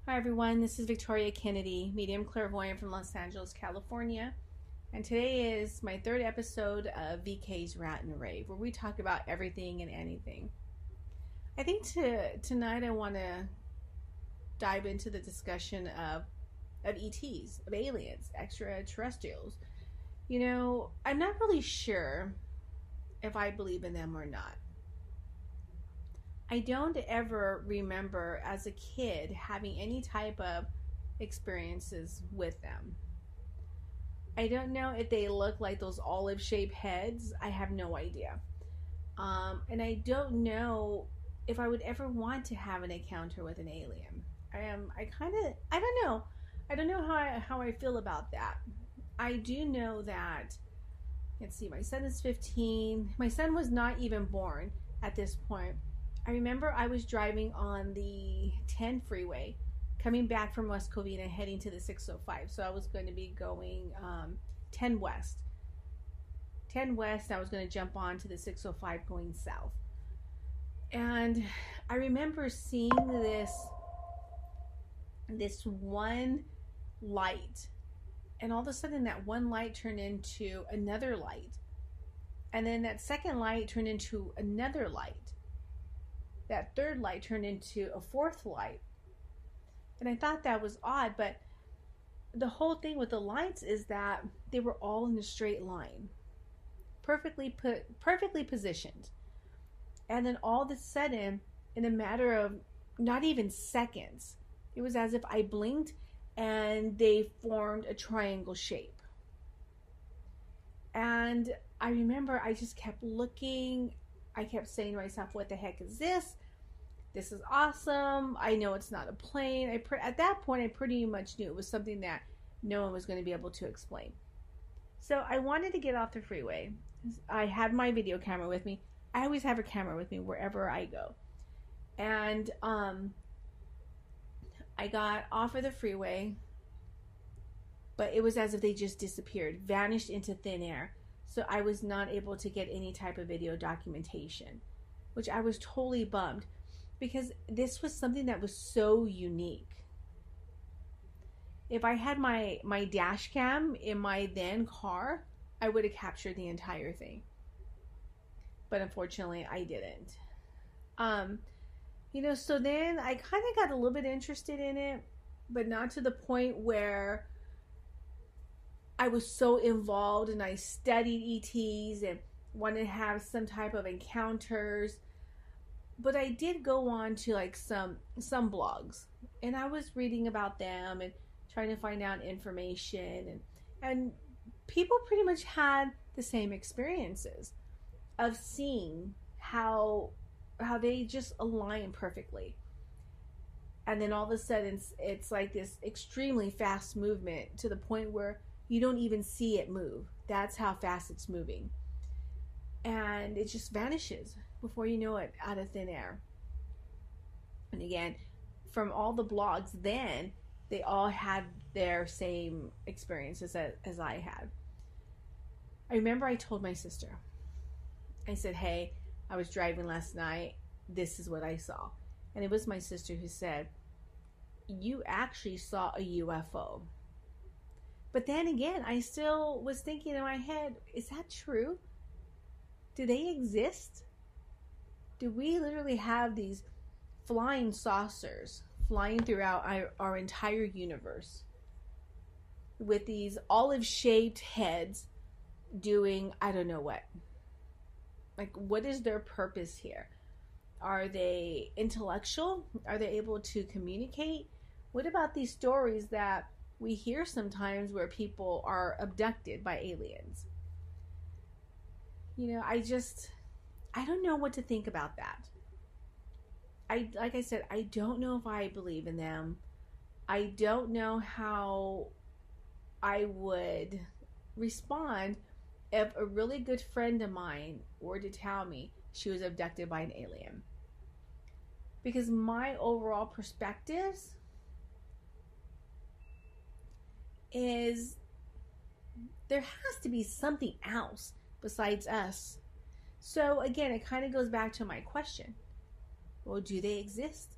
Hi everyone, this is Victoria Kennedy, medium clairvoyant from Los Angeles, California. And today is my third episode of VK's Rant and Rave, where we talk about everything and anything. I think tonight I want to dive into the discussion of ETs, of aliens, extraterrestrials. I'm not really sure if I believe in them or not. I don't ever remember as a kid having any type of experiences with them. I don't know if they look like those olive-shaped heads. I have no idea. And I don't know if I would ever want to have an encounter with an alien. I don't know. I don't know how I feel about that. I do know that, let's see, my son is 15. My son was not even born at this point. I remember I was driving on the 10 freeway coming back from West Covina heading to the 605. So I was going to be going 10 west. 10 west, I was going to jump on to the 605 going south. And I remember seeing this one light. And all of a sudden that one light turned into another light. And then that second light turned into another light. That third light turned into a fourth light. And I thought that was odd, but the whole thing with the lights is that they were all in a straight line, perfectly positioned. And then all of a sudden, in a matter of not even seconds, it was as if I blinked and they formed a triangle shape. And I remember I just kept looking. I kept saying to myself, what the heck is this? This is awesome. I know it's not a plane. At that point, I pretty much knew it was something that no one was going to be able to explain. So I wanted to get off the freeway. I had my video camera with me. I always have a camera with me wherever I go. And I got off of the freeway, but it was as if they just disappeared, vanished into thin air. So I was not able to get any type of video documentation, which I was totally bummed because this was something that was so unique. If I had my dash cam in my then car, I would have captured the entire thing. But unfortunately, I didn't. So then I kind of got a little bit interested in it, but not to the point where I was so involved and I studied ETs and wanted to have some type of encounters. But I did go on to like some blogs, and I was reading about them and trying to find out information, and people pretty much had the same experiences of seeing how they just align perfectly. And then all of a sudden it's like this extremely fast movement to the point where you don't even see it move. That's how fast it's moving. And it just vanishes before you know it, out of thin air. And again, from all the blogs then, they all had their same experiences as I had. I remember I told my sister. I said, hey, I was driving last night. This is what I saw. And it was my sister who said, you actually saw a UFO. But then again, I still was thinking in my head, is that true? Do they exist? Do we literally have these flying saucers flying throughout our entire universe with these olive-shaped heads doing I don't know what? Like, what is their purpose here? Are they intellectual? Are they able to communicate? What about these stories that we hear sometimes where people are abducted by aliens? I don't know what to think about that. Like I said, I don't know if I believe in them. I don't know how I would respond if a really good friend of mine were to tell me she was abducted by an alien. Because my overall perspectives is there has to be something else besides us. So again, it kind of goes back to my question. Well, do they exist?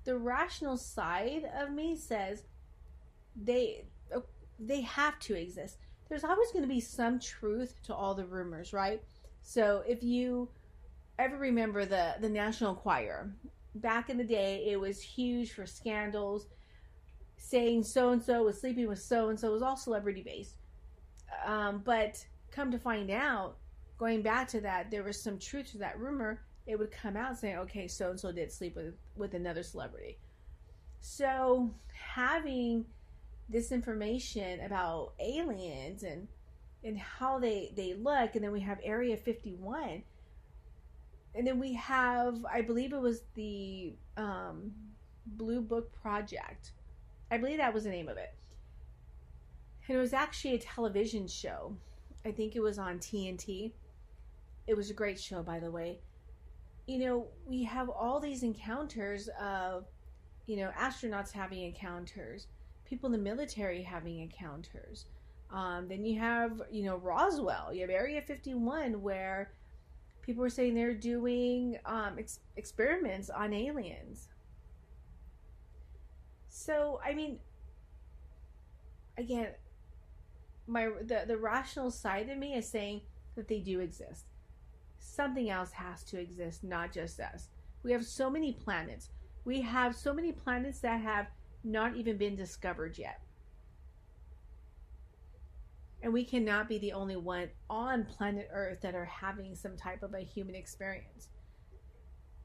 the rational side of me says they they have to exist. There's always going to be some truth to all the rumors, right? So if you ever remember the National Choir, back in the day, it was huge for scandals, saying so and so was sleeping with so and so. It was all celebrity based. But come to find out, going back to that, there was some truth to that rumor. It would come out saying, okay, so and so did sleep with another celebrity. So having this information about aliens and how they look, and then we have Area 51, and then we have, I believe it was the Blue Book Project. I believe that was the name of it. And it was actually a television show. I think it was on TNT. It was a great show, by the way. You know, we have all these encounters of, you know, astronauts having encounters, people in the military having encounters. Then you have, you know, Roswell. You have Area 51 where people were saying they're doing experiments on aliens. So, I mean, again, the rational side of me is saying that they do exist. Something else has to exist, not just us. We have so many planets. We have so many planets that have not even been discovered yet. And we cannot be the only one on planet Earth that are having some type of a human experience.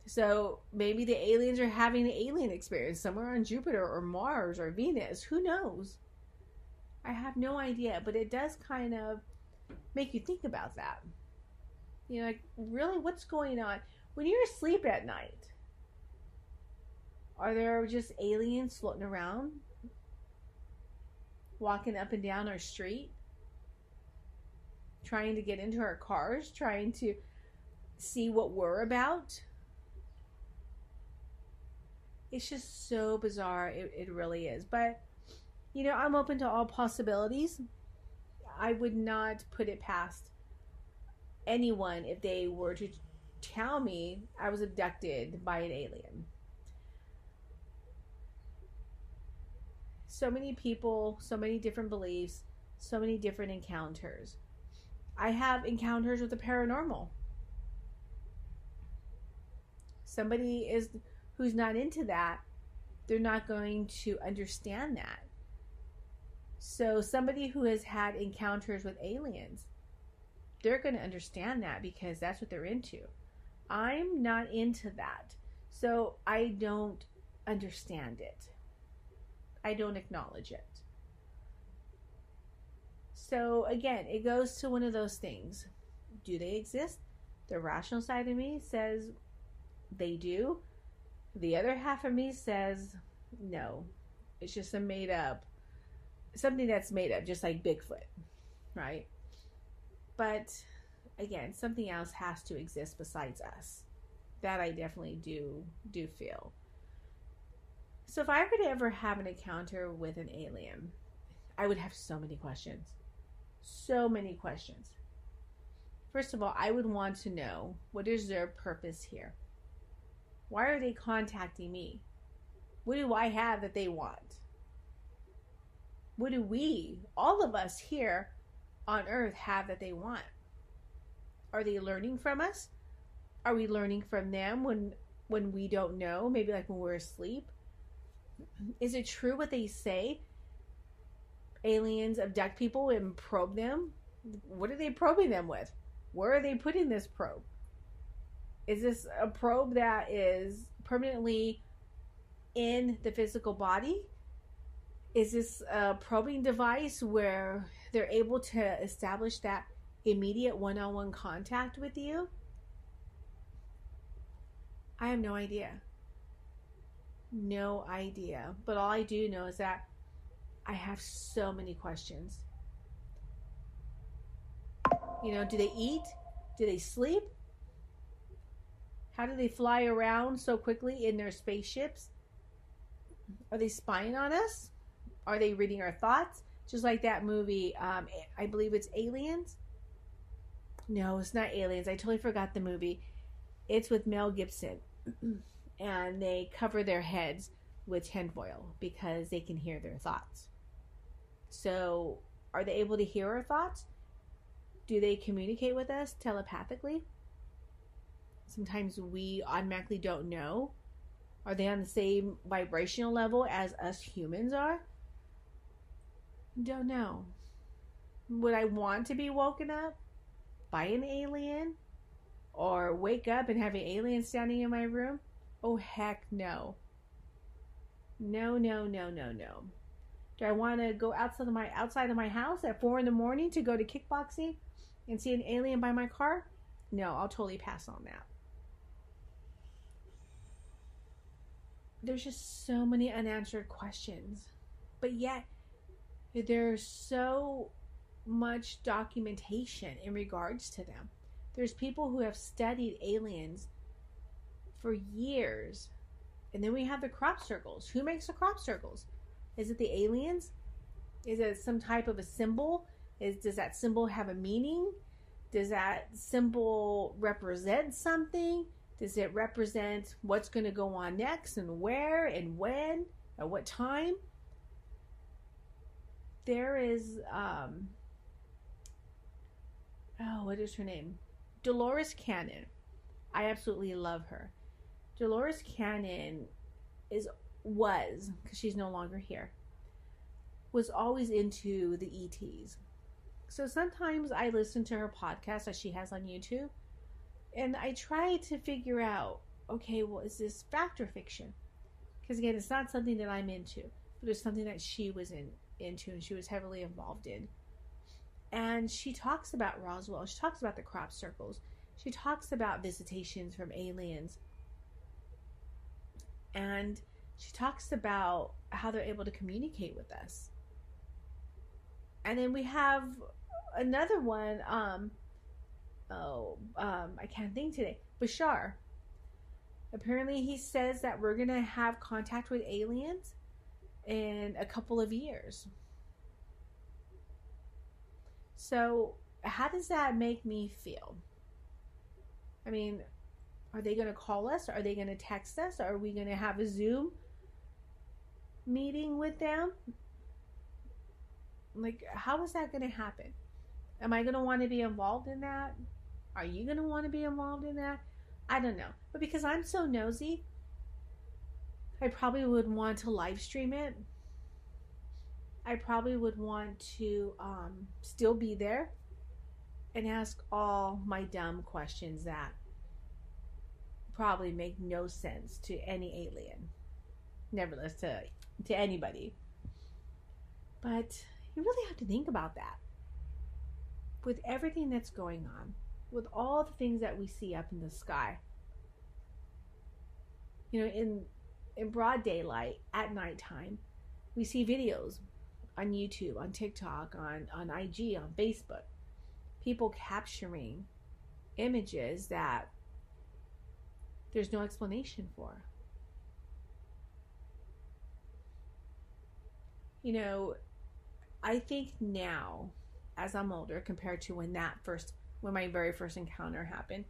So maybe the aliens are having an alien experience somewhere on Jupiter or Mars or Venus. Who knows? I have no idea, but it does kind of make you think about that. You know, like, really, what's going on? When you're asleep at night, are there just aliens floating around? Walking up and down our street? Trying to get into our cars? Trying to see what we're about? It's just so bizarre. It really is. But, you know, I'm open to all possibilities. I would not put it past anyone if they were to tell me I was abducted by an alien. So many people, so many different beliefs, so many different encounters. I have encounters with the paranormal. Somebody who's not into that, they're not going to understand that. So somebody who has had encounters with aliens, they're going to understand that because that's what they're into. I'm not into that. So I don't understand it. I don't acknowledge it. So again, it goes to one of those things. Do they exist? The rational side of me says they do. The other half of me says no. It's just a made up, something that's made up, just like Bigfoot, right? But again, something else has to exist besides us. That I definitely do feel. So if I were to ever have an encounter with an alien, I would have so many questions. So many questions. First of all, I would want to know, what is their purpose here? Why are they contacting me? What do I have that they want? What do we, all of us here on Earth, have that they want? Are they learning from us? Are we learning from them when we don't know? Maybe like when we're asleep? Is it true what they say? Aliens abduct people and probe them? What are they probing them with? Where are they putting this probe? Is this a probe that is permanently in the physical body? Is this a probing device where they're able to establish that immediate one-on-one contact with you? I have no idea. No idea. But all I do know is that I have so many questions. You know, do they eat? Do they sleep? How do they fly around so quickly in their spaceships? Are they spying on us? Are they reading our thoughts? Just like that movie, I believe it's Aliens. No, it's not Aliens. I totally forgot the movie. It's with Mel Gibson. and they cover their heads with tinfoil because they can hear their thoughts. So, are they able to hear our thoughts? Do they communicate with us telepathically? Sometimes we automatically don't know. Are they on the same vibrational level as us humans are? Don't know. Would I want to be woken up by an alien? Or wake up and have an alien standing in my room? Oh, heck no. No, no, no, no, no. Do I want to go outside of my house at 4 a.m. to go to kickboxing and see an alien by my car? No, I'll totally pass on that. There's just so many unanswered questions. But yet, there's so much documentation in regards to them. There's people who have studied aliens for years. And then we have the crop circles. Who makes the crop circles? Is it the aliens? Is it some type of a symbol? Does that symbol have a meaning? Does that symbol represent something? Does it represent what's going to go on next and where and when? At what time? There is, what is her name? Dolores Cannon. I absolutely love her. Dolores Cannon was, because she's no longer here, was always into the ETs. So sometimes I listen to her podcast that she has on YouTube, and I try to figure out, okay, well, is this fact or fiction? Because again, it's not something that I'm into, but it's something that she was into and she was heavily involved in. And she talks about Roswell. She talks about the crop circles. She talks about visitations from aliens. And she talks about how they're able to communicate with us. And then we have another one. I can't think today. Bashar. Apparently he says that we're going to have contact with aliens in a couple of years. So how does that make me feel? I mean, are they going to call us? Are they going to text us? Are we going to have a Zoom meeting with them? Like, how is that going to happen? Am I going to want to be involved in that? Are you going to want to be involved in that? I don't know. But because I'm so nosy, I probably would want to live stream it. I probably would want to still be there and ask all my dumb questions that probably make no sense to any alien. Nevertheless, to anybody. But you really have to think about that. With everything that's going on, with all the things that we see up in the sky, you know, in broad daylight, at nighttime, we see videos on YouTube, on TikTok, on IG, on Facebook, people capturing images that there's no explanation for. You know, I think now, as I'm older, compared to when my very first encounter happened,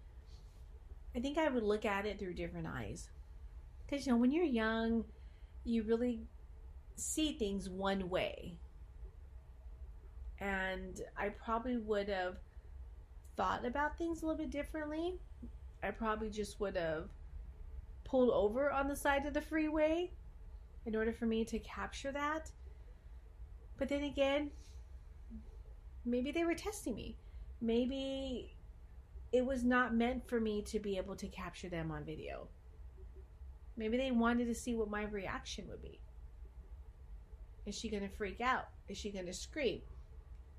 I think I would look at it through different eyes. Because, you know, when you're young, you really see things one way. And I probably would have thought about things a little bit differently. I probably just would have pulled over on the side of the freeway in order for me to capture that. But then again, maybe they were testing me. Maybe it was not meant for me to be able to capture them on video. Maybe they wanted to see what my reaction would be. Is she going to freak out? Is she going to scream?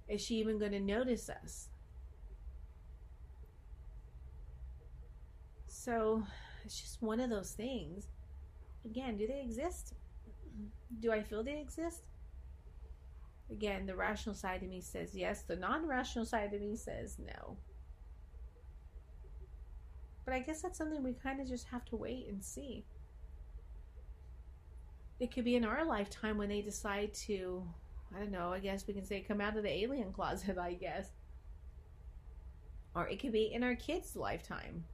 Is she even going to notice us? So it's just one of those things. Again, do they exist? Do I feel they exist? Again, the rational side of me says yes. The non-rational side of me says no. But I guess that's something we kind of just have to wait and see. It could be in our lifetime when they decide to, I don't know, I guess we can say come out of the alien closet, I guess. Or it could be in our kids' lifetime.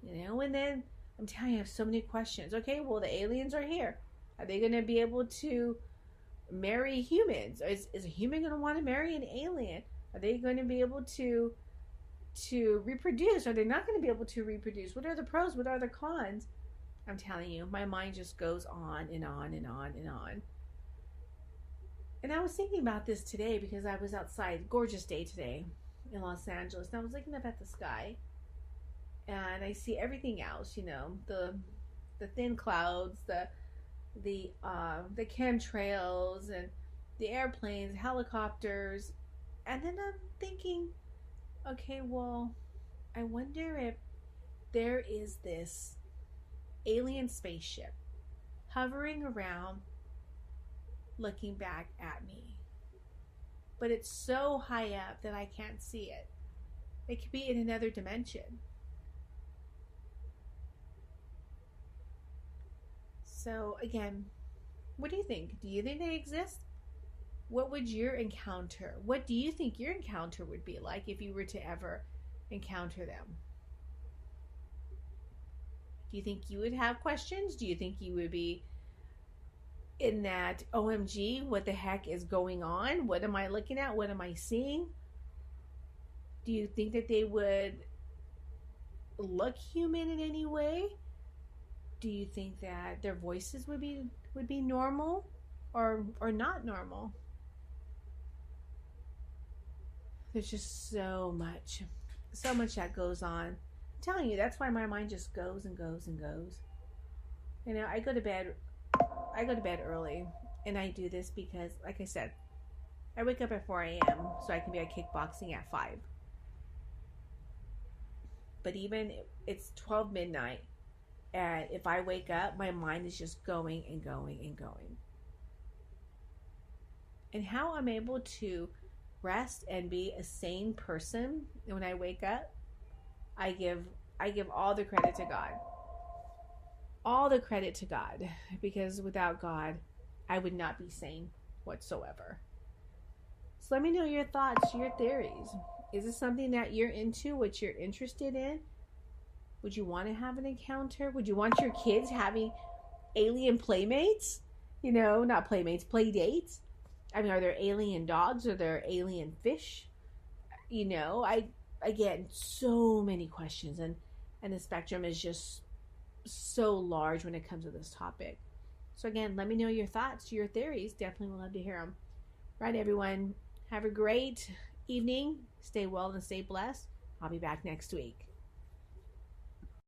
You know, and then I'm telling you, I have so many questions. Okay, well, the aliens are here. Are they going to be able to marry humans? Is a human going to want to marry an alien? Are they going to be able to reproduce? Are they not going to be able to reproduce? What are the pros? What are the cons? I'm telling you, my mind just goes on and on and on and on. And I was thinking about this today because I was outside, gorgeous day today in Los Angeles, and I was looking up at the sky, and I see everything else, the thin clouds, the chemtrails, and the airplanes, helicopters, and then I'm thinking, okay, well, I wonder if there is this alien spaceship hovering around looking back at me. But it's so high up that I can't see it. It could be in another dimension. So again, what do you think? Do you think they exist? What would your encounter, what do you think your encounter would be like if you were to ever encounter them? Do you think you would have questions? Do you think you would be in that, OMG, what the heck is going on? What am I looking at? What am I seeing? Do you think that they would look human in any way? Do you think that their voices would be normal or not normal? There's just so much that goes on. I'm telling you, that's why my mind just goes and goes and goes. I go to bed early, and I do this because, like I said, I wake up at 4 a.m. so I can be at kickboxing at 5. But even it's 12 midnight, and if I wake up, my mind is just going and going and going. And how I'm able to rest and be a sane person when I wake up, I give all the credit to God. All the credit to God, because without God, I would not be sane whatsoever. So let me know your thoughts, your theories. Is this something that you're into, what you're interested in? Would you want to have an encounter? Would you want your kids having alien playmates? Not playmates, play dates. I mean, are there alien dogs? Are there alien fish? I get so many questions, and the spectrum is just so large when it comes to this topic. So again, let me know your thoughts, your theories. Definitely would love to hear them. Right, everyone. Have a great evening. Stay well and stay blessed. I'll be back next week.